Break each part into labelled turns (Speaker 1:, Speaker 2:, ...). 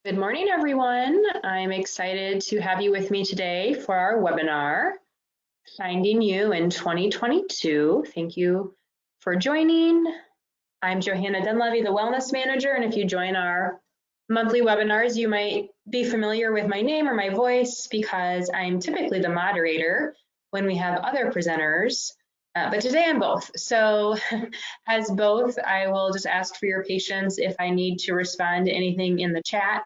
Speaker 1: Good morning, everyone. I'm excited to have you with me today for our webinar, Finding You in 2022. Thank you for joining. I'm Johanna Dunlevy, the Wellness Manager, and if you join our monthly webinars, you might be familiar with my name or my voice because I'm typically the moderator when we have other presenters, but today I'm both. So as both, I will just ask for your patience if I need to respond to anything in the chat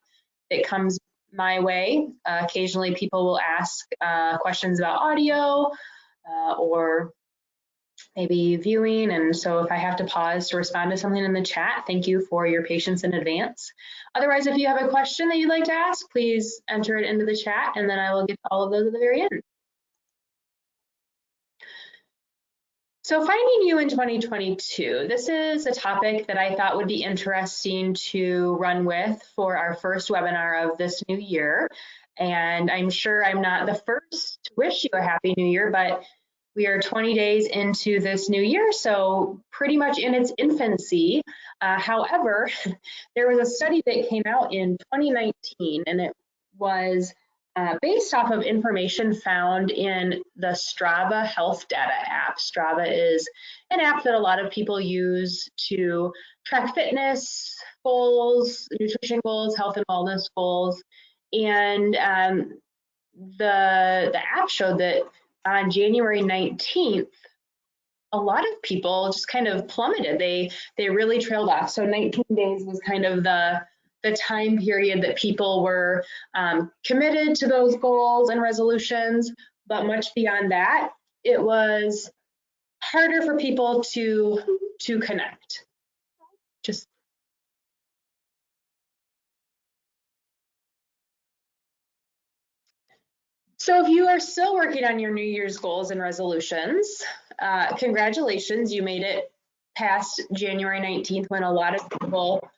Speaker 1: that comes my way. Occasionally people will ask questions about audio or maybe viewing, and so if I have to pause to respond to something in the chat, thank you for your patience in advance. Otherwise, if you have a question that you'd like to ask, please enter it into the chat and then I will get to all of those at the very end. So finding you in 2022, this is a topic that I thought would be interesting to run with for our first webinar of this new year. And I'm sure I'm not the first to wish you a happy new year, but we are 20 days into this new year, so pretty much in its infancy. However, there was a study that came out in 2019, and it was based off of information found in the Strava health data app. Strava is an app that a lot of people use to track fitness goals, nutrition goals, health and wellness goals. And the app showed that on January 19th, a lot of people just kind of plummeted. They really trailed off. So 19 days was kind of the time period that people were committed to those goals and resolutions, but much beyond that, it was harder for people to connect. So if you are still working on your New Year's goals and resolutions, congratulations, you made it past January 19th when a lot of people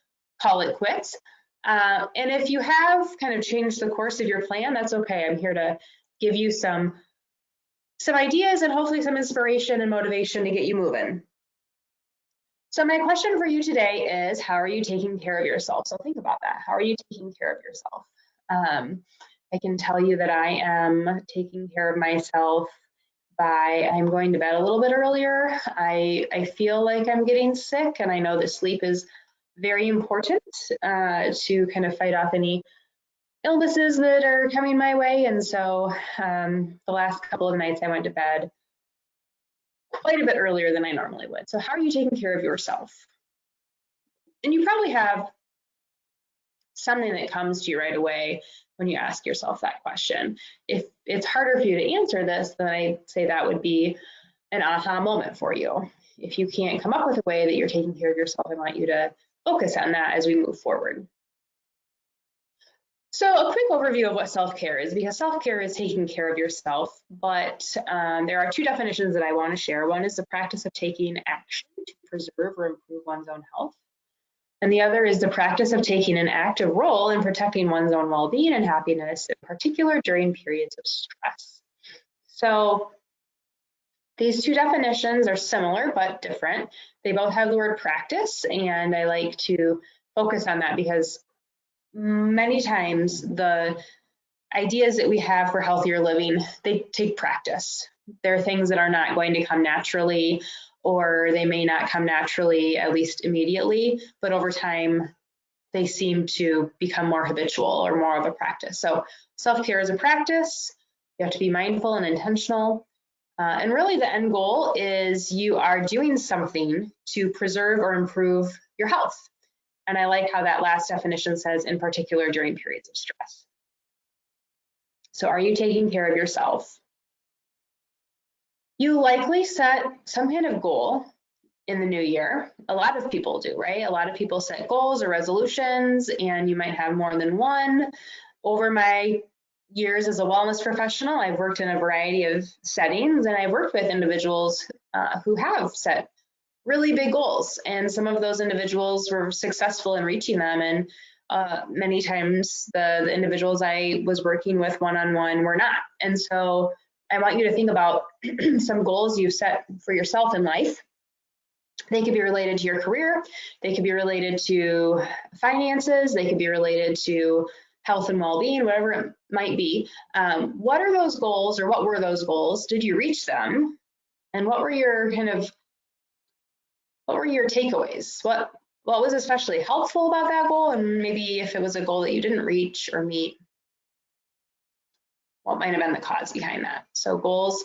Speaker 1: call it quits. And if you have kind of changed the course of your plan, that's okay. I'm here to give you some ideas and hopefully some inspiration and motivation to get you moving. So my question for you today is, how are you taking care of yourself? So think about that. How are you taking care of yourself? I can tell you that I am taking care of myself by I'm going to bed a little bit earlier. I feel like I'm getting sick, and I know that sleep is very important to kind of fight off any illnesses that are coming my way. And so the last couple of nights I went to bed quite a bit earlier than I normally would. So how are you taking care of yourself? And you probably have something that comes to you right away when you ask yourself that question. If it's harder for you to answer this, then I say that would be an aha moment for you. If you can't come up with a way that you're taking care of yourself, I want you to focus on that as we move forward. So a quick overview of what self-care is, because self-care is taking care of yourself, but there are two definitions that I want to share. One is the practice of taking action to preserve or improve one's own health. And the other is the practice of taking an active role in protecting one's own well-being and happiness, in particular during periods of stress. So these two definitions are similar but different. They both have the word practice, and I like to focus on that because many times the ideas that we have for healthier living, they take practice. There are things that are not going to come naturally, or they may not come naturally, at least immediately, but over time, they seem to become more habitual or more of a practice. So self-care is a practice. You have to be mindful and intentional. And really the end goal is you are doing something to preserve or improve your health. And I like how that last definition says, in particular during periods of stress. So are you taking care of yourself? You likely set some kind of goal in the new year. A lot of people do, right? A lot of people set goals or resolutions, and you might have more than one. Over my years as a wellness professional, I've worked in a variety of settings, and I've worked with individuals who have set really big goals, and some of those individuals were successful in reaching them, and many times the individuals I was working with one-on-one were not. And so I want you to think about some goals you've set for yourself in life They could be related to your career. They could be related to finances. They could be related to health and well-being, whatever it might be. What are those goals, or what were those goals? Did you reach them? And what were your takeaways? What was especially helpful about that goal? And maybe if it was a goal that you didn't reach or meet, what might have been the cause behind that? So goals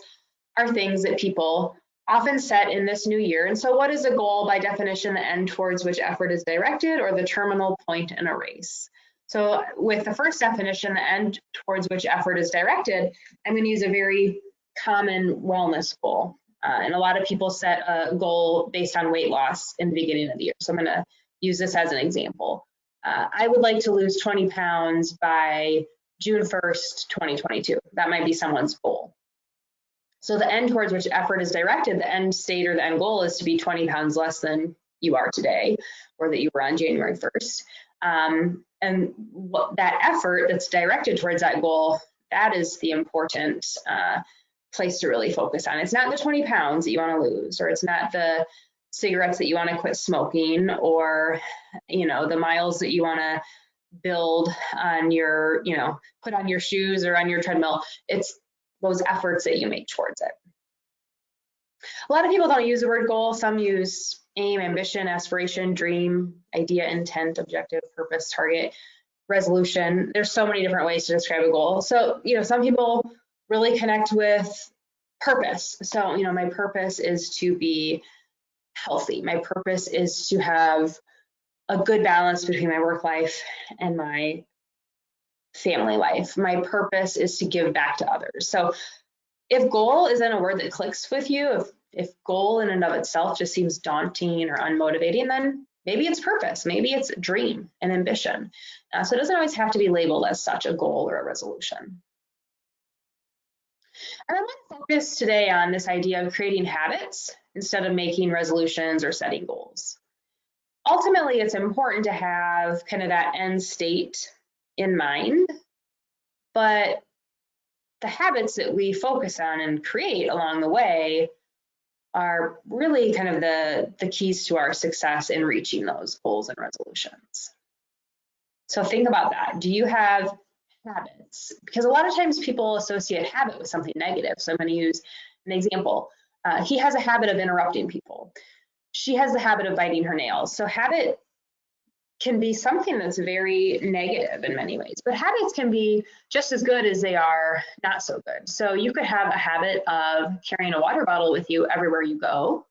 Speaker 1: are things that people often set in this new year. And so what is a goal? By definition, the end towards which effort is directed, or the terminal point in a race. So with the first definition, the end towards which effort is directed, I'm going to use a very common wellness goal. And a lot of people set a goal based on weight loss in the beginning of the year. So I'm going to use this as an example. I would like to lose 20 pounds by June 1st, 2022. That might be someone's goal. So the end towards which effort is directed, the end state or the end goal is to be 20 pounds less than you are today, or that you were on January 1st. And that effort that's directed towards that goal, that is the important place to really focus on. It's not the 20 pounds that you want to lose, or it's not the cigarettes that you want to quit smoking, or the miles that you want to build on your, put on your shoes or on your treadmill. It's those efforts that you make towards it. A lot of people don't use the word goal. Some use aim, ambition, aspiration, dream, idea, intent, objective, purpose, target, resolution. There's so many different ways to describe a goal. So, some people really connect with purpose. So, my purpose is to be healthy. My purpose is to have a good balance between my work life and my family life. My purpose is to give back to others. So if goal isn't a word that clicks with you, if goal in and of itself just seems daunting or unmotivating, then maybe it's purpose, maybe it's a dream and ambition. So it doesn't always have to be labeled as such a goal or a resolution. And I'm going to focus today on this idea of creating habits instead of making resolutions or setting goals. Ultimately, it's important to have kind of that end state in mind, but the habits that we focus on and create along the way are really kind of the keys to our success in reaching those goals and resolutions. So think about that. Do you have habits? Because a lot of times people associate habit with something negative. So I'm going to use an example. He has a habit of interrupting people. She has the habit of biting her nails. So habit can be something that's very negative in many ways, but habits can be just as good as they are not so good. So you could have a habit of carrying a water bottle with you everywhere you go,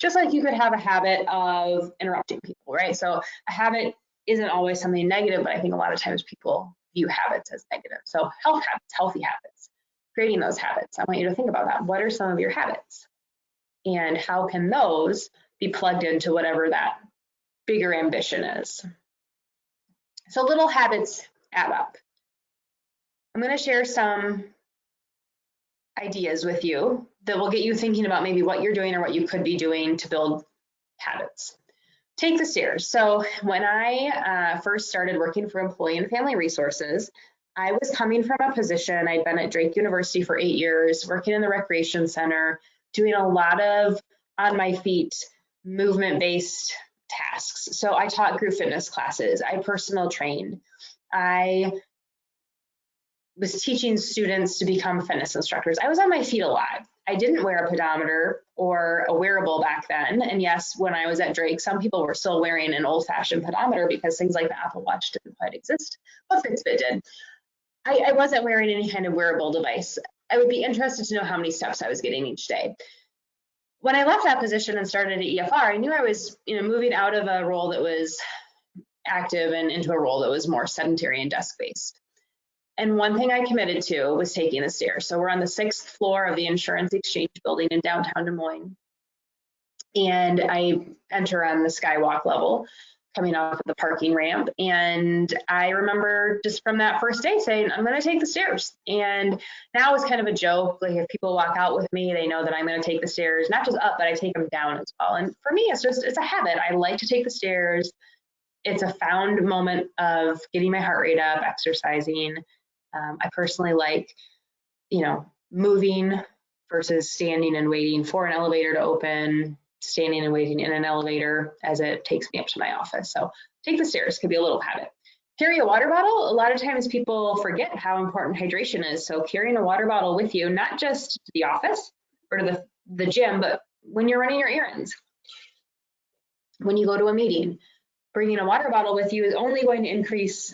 Speaker 1: just like you could have a habit of interrupting people, right? So a habit isn't always something negative, but I think a lot of times people view habits as negative. So health habits, healthy habits, creating those habits. I want you to think about that. What are some of your habits? And how can those be plugged into whatever that bigger ambition is? So little habits add up. I'm going to share some ideas with you that will get you thinking about maybe what you're doing or what you could be doing to build habits. Take the stairs. So when I first started working for Employee and Family Resources, I was coming from a position, I'd been at Drake University for 8 years, working in the recreation center, doing a lot of on my feet, movement-based tasks. So I taught group fitness classes, I personal trained, I was teaching students to become fitness instructors. I was on my feet a lot. I didn't wear a pedometer or a wearable back then. And yes, when I was at Drake, some people were still wearing an old-fashioned pedometer because things like the Apple Watch didn't quite exist, but Fitbit did. I wasn't wearing any kind of wearable device. I would be interested to know how many steps I was getting each day. When I left that position and started at EFR, I knew I was moving out of a role that was active and into a role that was more sedentary and desk-based. And one thing I committed to was taking the stairs. So we're on the 6th floor of the Insurance Exchange building in downtown Des Moines. And I enter on the skywalk level, coming off of the parking ramp. And I remember just from that first day saying, I'm going to take the stairs. And now it's kind of a joke. Like if people walk out with me, they know that I'm going to take the stairs, not just up, but I take them down as well. And for me, it's a habit. I like to take the stairs. It's a found moment of getting my heart rate up, exercising. I personally like, moving versus standing and waiting for an elevator to open. standing and waiting in an elevator as it takes me up to my office. So take the stairs could be a little habit. Carry a water bottle. A lot of times people forget how important hydration is. So carrying a water bottle with you, not just to the office or to the gym, but when you're running your errands, when you go to a meeting, bringing a water bottle with you is only going to increase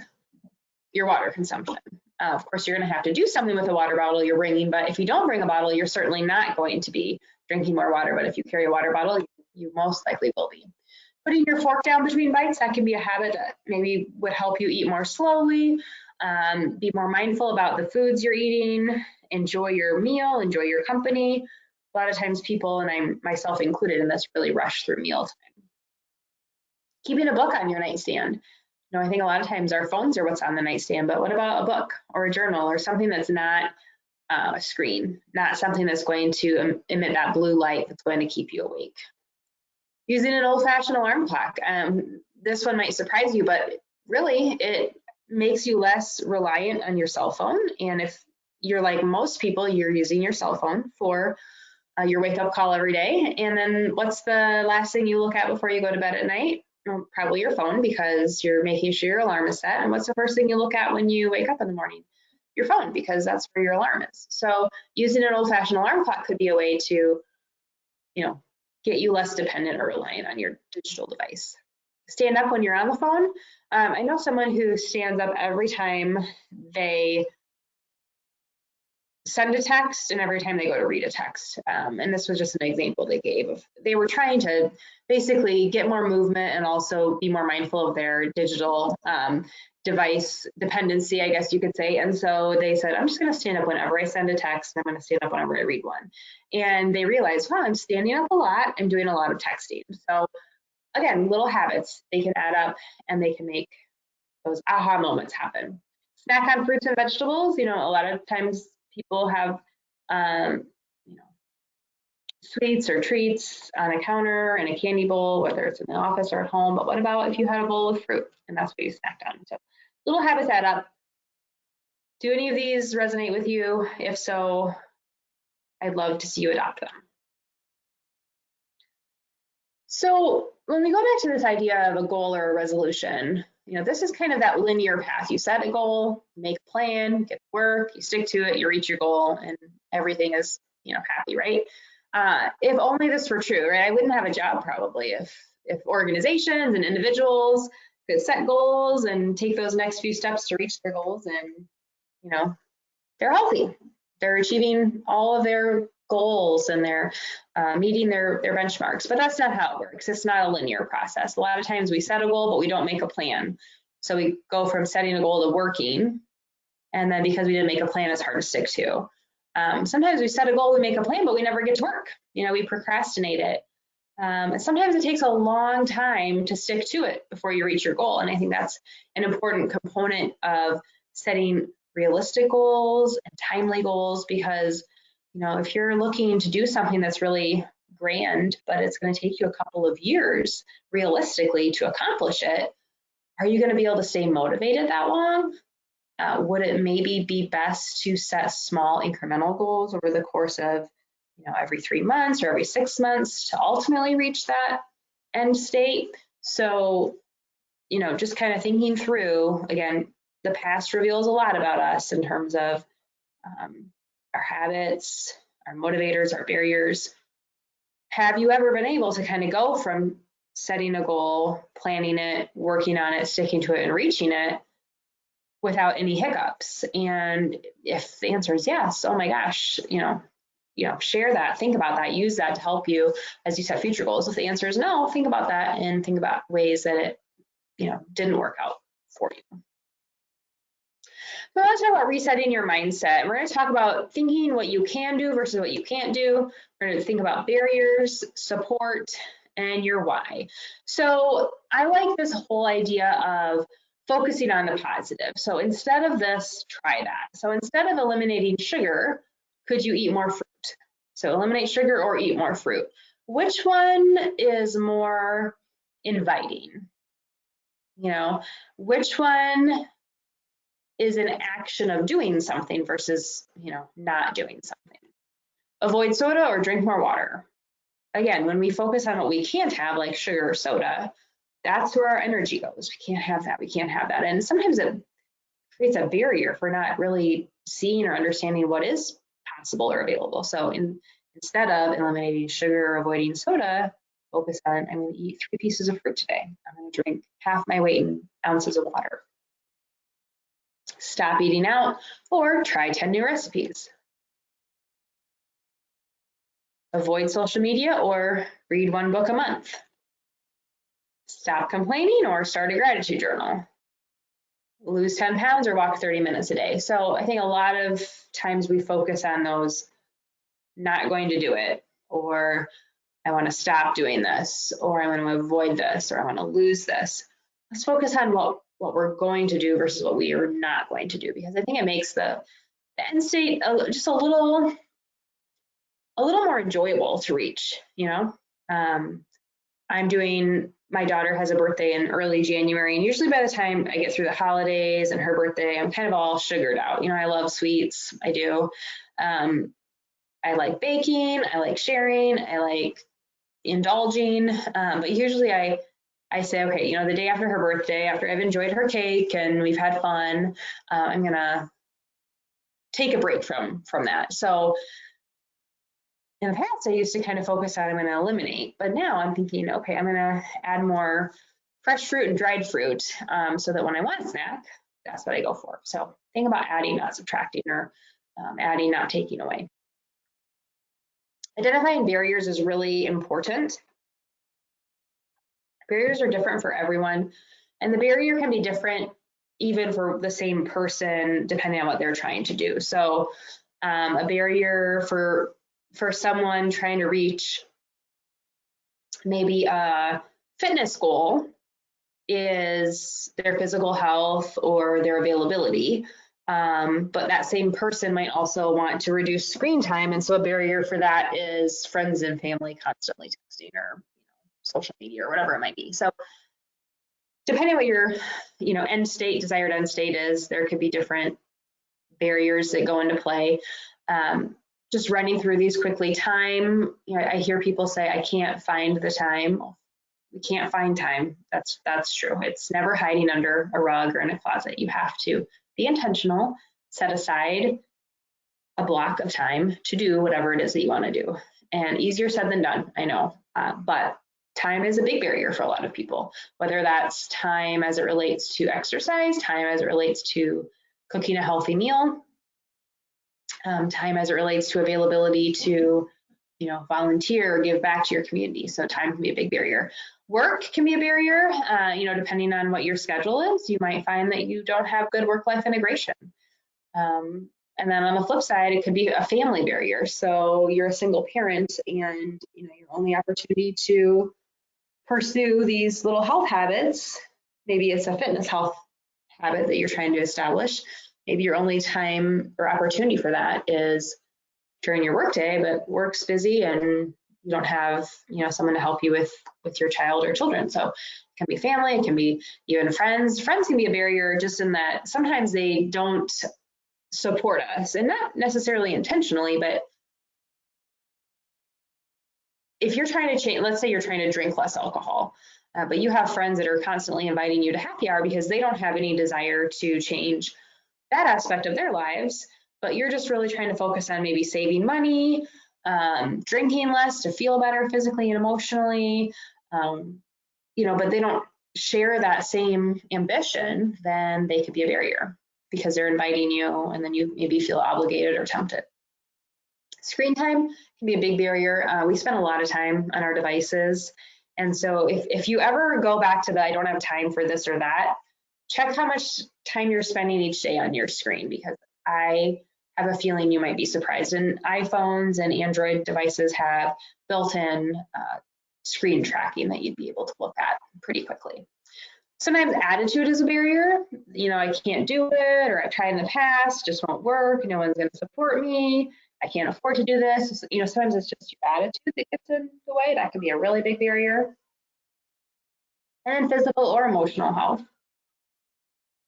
Speaker 1: your water consumption. Of course, you're going to have to do something with the water bottle you're bringing, but if you don't bring a bottle, you're certainly not going to be drinking more water. But if you carry a water bottle, you most likely will be. Putting your fork down between bites, that can be a habit that maybe would help you eat more slowly, be more mindful about the foods you're eating, enjoy your meal, enjoy your company. A lot of times people, and I'm myself included in this, really rush through mealtime. Keeping a book on your nightstand. I think a lot of times our phones are what's on the nightstand, but what about a book or a journal or something that's not a screen, not something that's going to emit that blue light that's going to keep you awake? Using an old-fashioned alarm clock. This one might surprise you, but really it makes you less reliant on your cell phone. And if you're like most people, you're using your cell phone for your wake-up call every day. And then what's the last thing you look at before you go to bed at night? Well, probably your phone, because you're making sure your alarm is set. And what's the first thing you look at when you wake up in the morning? Your phone, because that's where your alarm is. So using an old-fashioned alarm clock could be a way to, get you less dependent or reliant on your digital device. Stand up when you're on the phone. I know someone who stands up every time they send a text and every time they go to read a text. And this was just an example they gave of, they were trying to basically get more movement and also be more mindful of their digital device dependency, I guess you could say. And so they said, I'm just going to stand up whenever I send a text, and I'm going to stand up whenever I read one. And they realized, wow, I'm standing up a lot, I'm doing a lot of texting. So again, little habits, they can add up and they can make those aha moments happen. Snack on fruits and vegetables. A lot of times people have sweets or treats on a counter and a candy bowl, whether it's in the office or at home. But what about if you had a bowl of fruit and that's what you snacked on? So little habits add up. Do any of these resonate with you? If so, I'd love to see you adopt them. So when we go back to this idea of a goal or a resolution, this is kind of that linear path. You set a goal, make a plan, get to work, you stick to it, you reach your goal, and everything is, happy, right? If only this were true, right? I wouldn't have a job probably if organizations and individuals could set goals and take those next few steps to reach their goals, and they're healthy. They're achieving all of their goals and they're meeting their benchmarks. But that's not how it works. It's not a linear process. A lot of times we set a goal, but we don't make a plan. So we go from setting a goal to working, and then because we didn't make a plan, it's hard to stick to. Sometimes we set a goal, we make a plan, but we never get to work. We procrastinate it. And sometimes it takes a long time to stick to it before you reach your goal. And I think that's an important component of setting realistic goals and timely goals, because if you're looking to do something that's really grand, but it's going to take you a couple of years realistically to accomplish it, are you going to be able to stay motivated that long? Would it maybe be best to set small incremental goals over the course of every 3 months or every 6 months to ultimately reach that end state? So just kind of thinking through, again, the past reveals a lot about us in terms of our habits, our motivators, our barriers. Have you ever been able to kind of go from setting a goal, planning it, working on it, sticking to it, and reaching it without any hiccups? And if the answer is yes, oh my gosh, share that, think about that, use that to help you as you set future goals. If the answer is no, think about that and think about ways that it, didn't work out for you. So let's talk about resetting your mindset. We're going to talk about thinking what you can do versus what you can't do. We're going to think about barriers, support, and your why. So I like this whole idea of focusing on the positive. So instead of this, try that. So instead of eliminating sugar, could you eat more fruit? So eliminate sugar or eat more fruit. Which one is more inviting? Which one is an action of doing something versus, not doing something? Avoid soda or drink more water? again, when we focus on what we can't have, like sugar or soda, that's where our energy goes. We can't have that. We can't have that. And sometimes it creates a barrier for not really seeing or understanding what is possible or available. So instead of eliminating sugar or avoiding soda, focus on, I'm going to eat 3 pieces of fruit today. I'm going to drink half my weight in ounces of water. Stop eating out or try 10 new recipes. Avoid social media or read 1 book a month. Stop complaining or start a gratitude journal. Lose 10 pounds or walk 30 minutes a day. So I think a lot of times we focus on those not going to do it, or I want to stop doing this, or I want to avoid this, or I want to lose this. Let's focus on what we're going to do versus what we are not going to do, because I think it makes the end state just a little more enjoyable to reach, you know. My daughter has a birthday in early January, and usually by the time I get through the holidays and her birthday, I'm kind of all sugared out. You know, I love sweets, I do. I like baking, I like sharing, I like indulging, but usually I say, okay, you know, the day after her birthday, after I've enjoyed her cake and we've had fun, I'm gonna take a break from that. So in the past, I used to kind of focus on I'm going to eliminate, but now I'm thinking, okay, I'm going to add more fresh fruit and dried fruit so that when I want a snack, that's what I go for. So think about adding, not subtracting, or adding, not taking away. Identifying barriers is really important. Barriers are different for everyone, and the barrier can be different even for the same person depending on what they're trying to do. So a barrier for someone trying to reach maybe a fitness goal is their physical health or their availability. But that same person might also want to reduce screen time. And so a barrier for that is friends and family constantly texting or social media or whatever it might be. So depending on what your desired end state is, there could be different barriers that go into play. Just running through these quickly. Time, I hear people say, I can't find the time. We can't find time. That's true. It's never hiding under a rug or in a closet. You have to be intentional, set aside a block of time to do whatever it is that you want to do. And easier said than done, I know, but time is a big barrier for a lot of people, whether that's time as it relates to exercise, time as it relates to cooking a healthy meal, time as it relates to availability to, volunteer or give back to your community. So time can be a big barrier. Work can be a barrier, depending on what your schedule is. You might find that you don't have good work-life integration. And then on the flip side, it could be a family barrier. So you're a single parent and, your only opportunity to pursue these little health habits, maybe it's a fitness health habit that you're trying to establish. Maybe your only time or opportunity for that is during your workday, but work's busy and you don't have, someone to help you with your child or children. So it can be family, it can be even friends. Friends can be a barrier just in that sometimes they don't support us, and not necessarily intentionally, but if you're trying to change, let's say you're trying to drink less alcohol, but you have friends that are constantly inviting you to happy hour because they don't have any desire to change that aspect of their lives, but you're just really trying to focus on maybe saving money, drinking less to feel better physically and emotionally, but they don't share that same ambition, then they could be a barrier because they're inviting you and then you maybe feel obligated or tempted. Screen time can be a big barrier. We spend a lot of time on our devices. And so if you ever go back to the I don't have time for this or that, check how much time you're spending each day on your screen, because I have a feeling you might be surprised. And iPhones and Android devices have built-in screen tracking that you'd be able to look at pretty quickly. Sometimes attitude is a barrier. I can't do it, or I've tried in the past, just won't work. No one's going to support me. I can't afford to do this. Sometimes it's just your attitude that gets in the way. That can be a really big barrier. And then physical or emotional health.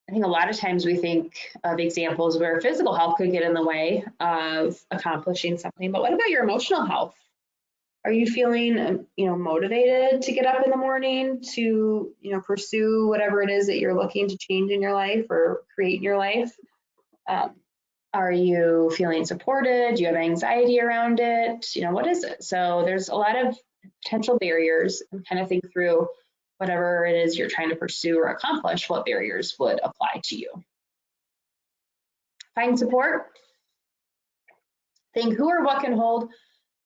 Speaker 1: I think a lot of times we think of examples where physical health could get in the way of accomplishing something, but what about your emotional health? Are you feeling, motivated to get up in the morning to, pursue whatever it is that you're looking to change in your life or create in your life? Are you feeling supported? Do you have anxiety around it? What is it? So there's a lot of potential barriers, and kind of think through whatever it is you're trying to pursue or accomplish, what barriers would apply to you. Find support. Think who or what can hold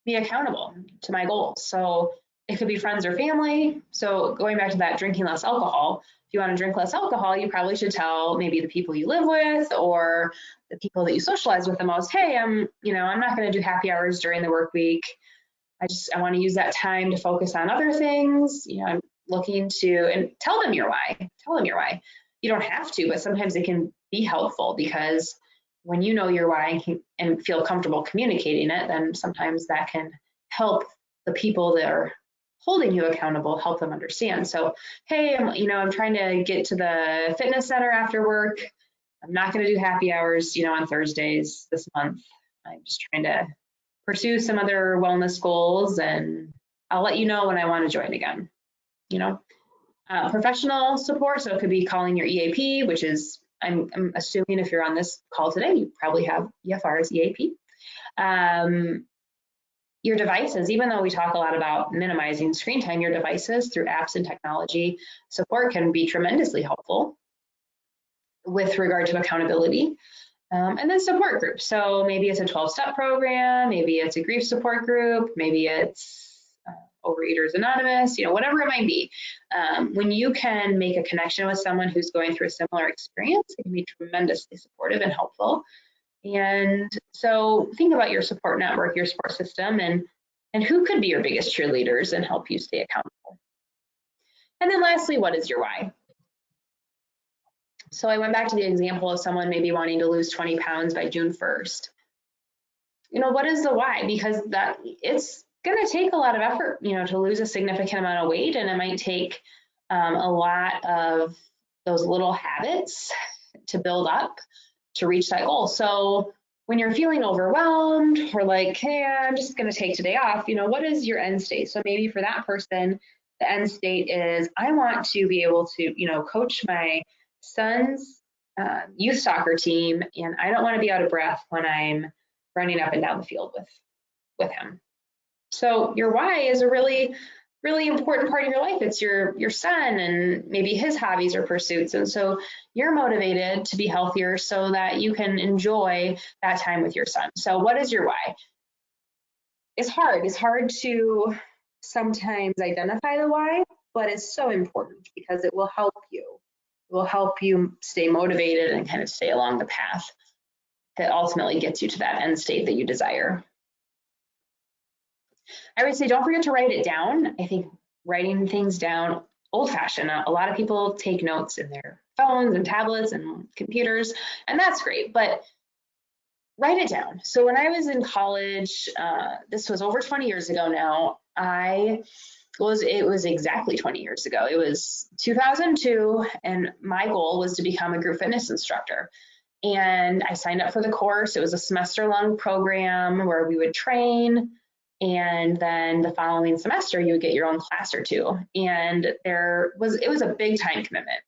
Speaker 1: me accountable to my goals. So it could be friends or family. So going back to that drinking less alcohol, if you want to drink less alcohol, you probably should tell maybe the people you live with or the people that you socialize with the most, hey, I'm not going to do happy hours during the work week. I want to use that time to focus on other things. I'm looking to, and tell them your why. Tell them your why. You don't have to, but sometimes it can be helpful, because when you know your why and feel comfortable communicating it, then sometimes that can help the people that are holding you accountable, help them understand. So, hey, I'm trying to get to the fitness center after work. I'm not going to do happy hours, on Thursdays this month. I'm just trying to pursue some other wellness goals, and I'll let you know when I want to join again. Professional support. So it could be calling your EAP, which is, I'm assuming if you're on this call today, you probably have EFR's EAP. Your devices, even though we talk a lot about minimizing screen time, your devices through apps and technology support can be tremendously helpful with regard to accountability. And then support groups. So maybe it's a 12-step program, maybe it's a grief support group, maybe it's Overeaters Anonymous, whatever it might be. When you can make a connection with someone who's going through a similar experience, it can be tremendously supportive and helpful. And so think about your support network, your support system, and who could be your biggest cheerleaders and help you stay accountable. And then lastly, what is your why? So I went back to the example of someone maybe wanting to lose 20 pounds by June 1st. What is the why? Because it's going to take a lot of effort, to lose a significant amount of weight, and it might take a lot of those little habits to build up to reach that goal. So when you're feeling overwhelmed or like, hey, I'm just going to take today off, what is your end state? So maybe for that person, the end state is, I want to be able to, coach my son's youth soccer team, and I don't want to be out of breath when I'm running up and down the field with him. So your why is a really, really important part of your life. It's your son and maybe his hobbies or pursuits. And so you're motivated to be healthier so that you can enjoy that time with your son. So what is your why? It's hard. It's hard to sometimes identify the why, but it's so important because it will help you. It will help you stay motivated and kind of stay along the path that ultimately gets you to that end state that you desire. I would say don't forget to write it down. I think writing things down, old-fashioned. A lot of people take notes in their phones and tablets and computers, and that's great, but write it down. So when I was in college, this was over 20 years ago now, it was exactly 20 years ago. It was 2002, and my goal was to become a group fitness instructor. And I signed up for the course. It was a semester-long program where we would train, and then the following semester you would get your own class or two. And it was a big time commitment.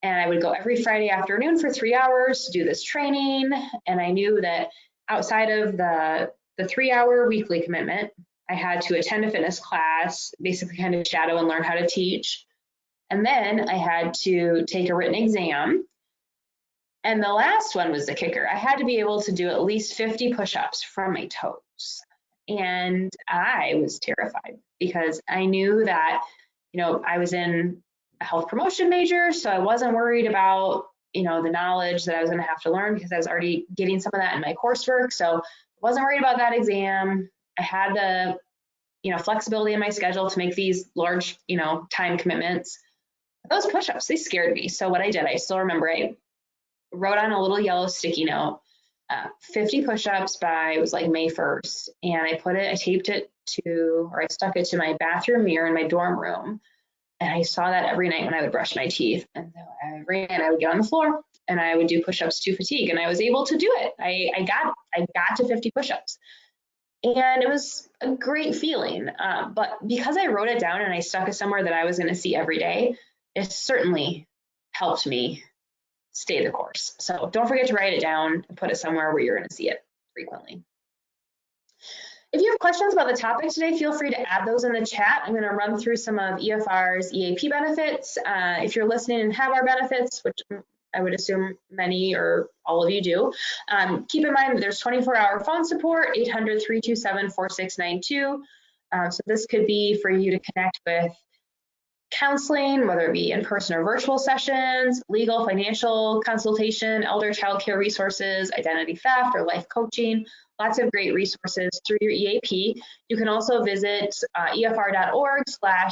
Speaker 1: And I would go every Friday afternoon for 3 hours to do this training. And I knew that outside of the 3-hour weekly commitment, I had to attend a fitness class, basically kind of shadow and learn how to teach. And then I had to take a written exam. And the last one was the kicker. I had to be able to do at least 50 push-ups from my toes. And I was terrified because I knew that, I was in a health promotion major, so I wasn't worried about, the knowledge that I was going to have to learn because I was already getting some of that in my coursework. So I wasn't worried about that exam. I had the, flexibility in my schedule to make these large, time commitments. Those push-ups, they scared me. So what I did, I still remember, I wrote on a little yellow sticky note, 50 push-ups by, it was like May 1st. And I stuck it to my bathroom mirror in my dorm room. And I saw that every night when I would brush my teeth. And every night I would get on the floor and I would do push-ups to fatigue. And I was able to do it. I got to 50 push-ups. And it was a great feeling. But because I wrote it down and I stuck it somewhere that I was going to see every day, it certainly helped me stay the course. So don't forget to write it down and put it somewhere where you're going to see it frequently. If you have questions about the topic today, feel free to add those in the chat. I'm going to run through some of EFR's EAP benefits. If you're listening and have our benefits, which I would assume many or all of you do, keep in mind that there's 24-hour phone support, 800-327-4692. So this could be for you to connect with counseling, whether it be in-person or virtual sessions, legal, financial consultation, elder child care resources, identity theft, or life coaching. Lots of great resources through your EAP. You can also visit efr.org well,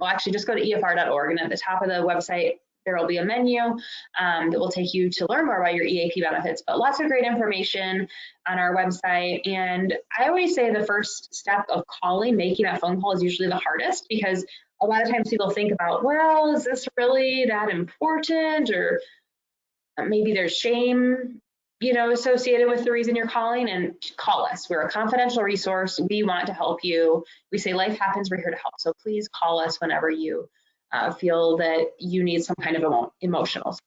Speaker 1: actually just go to efr.org, and at the top of the website, there will be a menu that will take you to learn more about your EAP benefits, but lots of great information on our website. And I always say the first step of calling, making that phone call, is usually the hardest, because a lot of times people think about, well, is this really that important? Or maybe there's shame, associated with the reason you're calling. And call us. We're a confidential resource. We want to help you. We say life happens, we're here to help. So please call us whenever you feel that you need some kind of emotional support.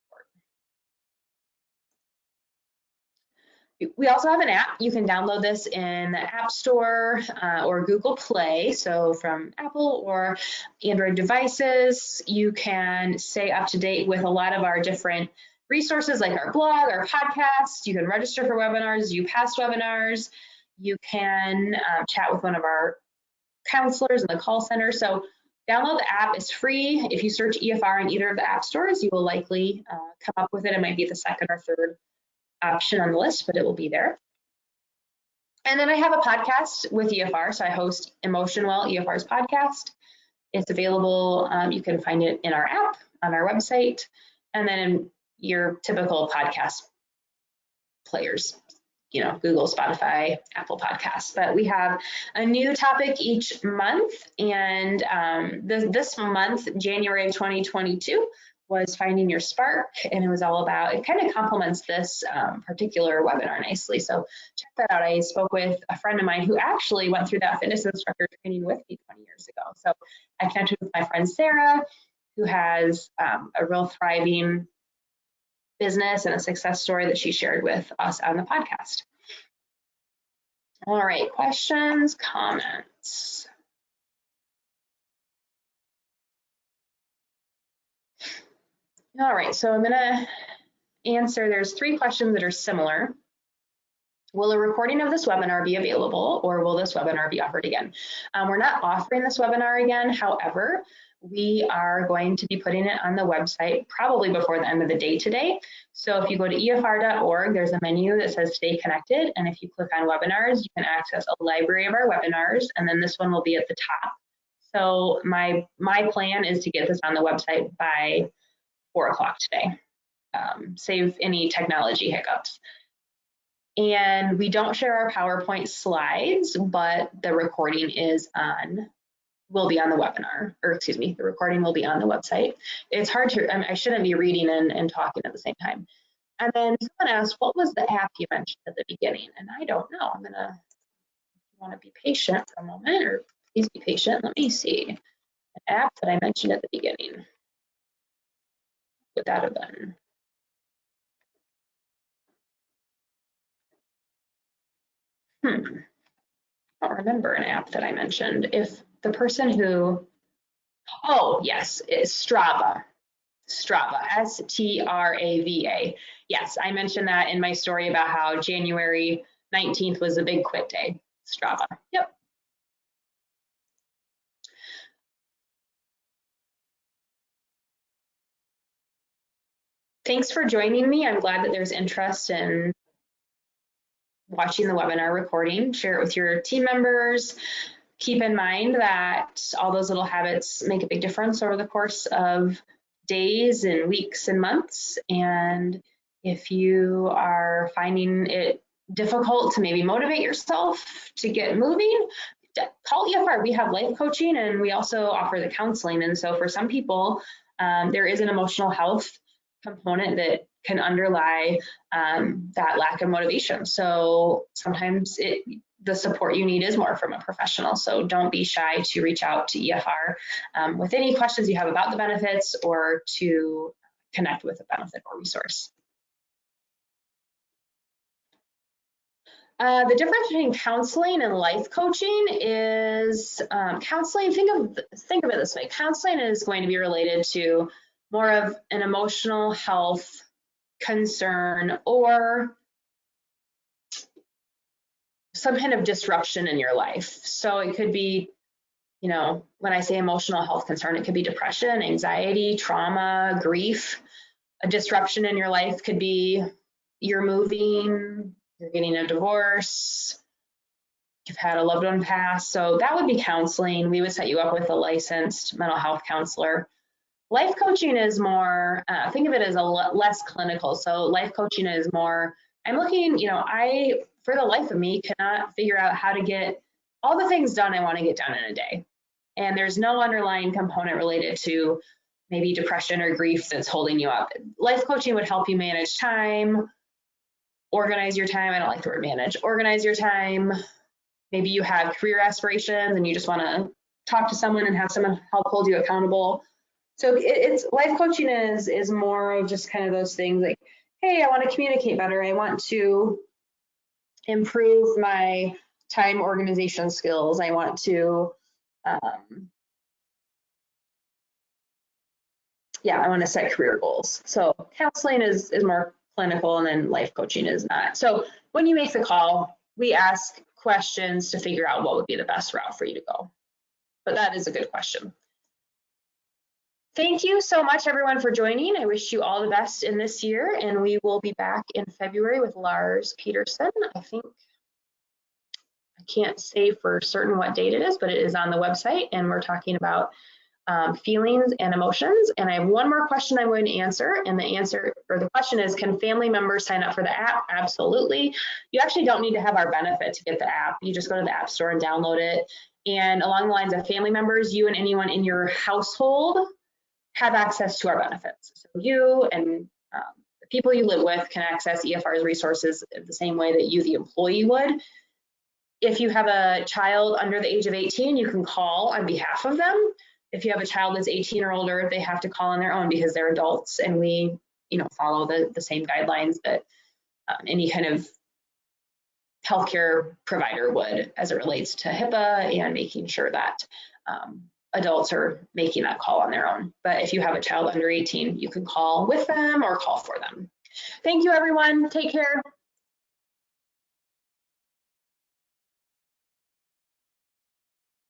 Speaker 1: We also have an app. You can download this in the App Store or Google Play. So from Apple or Android devices, you can stay up to date with a lot of our different resources, like our blog, our podcast. You can register for webinars, do past webinars. You can chat with one of our counselors in the call center. So download the app. It's free. If you search EFR in either of the app stores, you will likely come up with it. It might be the second or third option on the list, but it will be there. And then I have a podcast with EFR. So I host Emotion Well, EFR's podcast. It's available. You can find it in our app, on our website, and then in your typical podcast players, Google, Spotify, Apple Podcasts. But we have a new topic each month. And this month, January of 2022, was finding your spark. And it was all about, it kind of complements this particular webinar nicely. So check that out. I spoke with a friend of mine who actually went through that fitness instructor training with me 20 years ago. So I connected with my friend Sarah, who has a real thriving business and a success story that she shared with us on the podcast. All right, questions, comments. All right, so I'm gonna answer, there's 3 questions that are similar. Will a recording of this webinar be available, or will this webinar be offered again? We're not offering this webinar again. However, we are going to be putting it on the website probably before the end of the day today. So if you go to efr.org, there's a menu that says Stay Connected. And if you click on webinars, you can access a library of our webinars. And then this one will be at the top. So my plan is to get this on the website by 4 o'clock today. Save any technology hiccups. And we don't share our PowerPoint slides, but the recording will be on the webinar, or excuse me, the recording will be on the website. It's hard to, I shouldn't be reading and talking at the same time. And then someone asked, what was the app you mentioned at the beginning? And I don't know. I'm gonna, if you wanna be patient for a moment, or please be patient. Let me see. An app that I mentioned at the beginning. Would that have been? I don't remember an app that I mentioned. If the person who, oh yes, is Strava. Strava, S-T-R-A-V-A. Yes, I mentioned that in my story about how January 19th was a big quit day. Strava, yep. Thanks for joining me. I'm glad that there's interest in watching the webinar recording. Share it with your team members. Keep in mind that all those little habits make a big difference over the course of days and weeks and months. And if you are finding it difficult to maybe motivate yourself to get moving, call EFR. We have life coaching, and we also offer the counseling. And so for some people, there is an emotional health component that can underlie that lack of motivation. So sometimes the support you need is more from a professional. So don't be shy to reach out to EFR with any questions you have about the benefits or to connect with a benefit or resource. The difference between counseling and life coaching is counseling. Think of it this way. Counseling is going to be related to more of an emotional health concern or some kind of disruption in your life. So it could be, you know, when I say emotional health concern, it could be depression, anxiety, trauma, grief. A disruption in your life could be you're moving, you're getting a divorce, you've had a loved one pass. So that would be counseling. We would set you up with a licensed mental health counselor. Life coaching is more, think of it as less clinical. So life coaching is more, I'm looking, you know, I, for the life of me, cannot figure out how to get all the things done I want to get done in a day. And there's no underlying component related to maybe depression or grief that's holding you up. Life coaching would help you manage time, organize your time. I don't like the word manage. Organize your time. Maybe you have career aspirations and you just want to talk to someone and have someone help hold you accountable. So it's life coaching is more of just kind of those things like, hey, I want to communicate better. I want to improve my time organization skills. I want to, I want to set career goals. So counseling is more clinical and then life coaching is not. So when you make the call, we ask questions to figure out what would be the best route for you to go. But that is a good question. Thank you so much, everyone, for joining. I wish you all the best in this year, and we will be back in February with Lars Peterson. I think I can't say for certain what date it is, but it is on the website, and we're talking about feelings and emotions. And I have one more question I'm going to answer, and the question is, can family members sign up for the app? Absolutely. You actually don't need to have our benefit to get the app. You just go to the App Store and download it. And along the lines of family members, you and anyone in your household have access to our benefits. So you and the people you live with can access EFR's resources the same way that you, the employee, would. If you have a child under the age of 18, you can call on behalf of them. If you have a child that's 18 or older, they have to call on their own because they're adults, and we, follow the same guidelines that any kind of healthcare provider would as it relates to HIPAA and making sure that adults are making that call on their own. But if you have a child under 18, you can call with them or call for them. Thank you, everyone. Take care.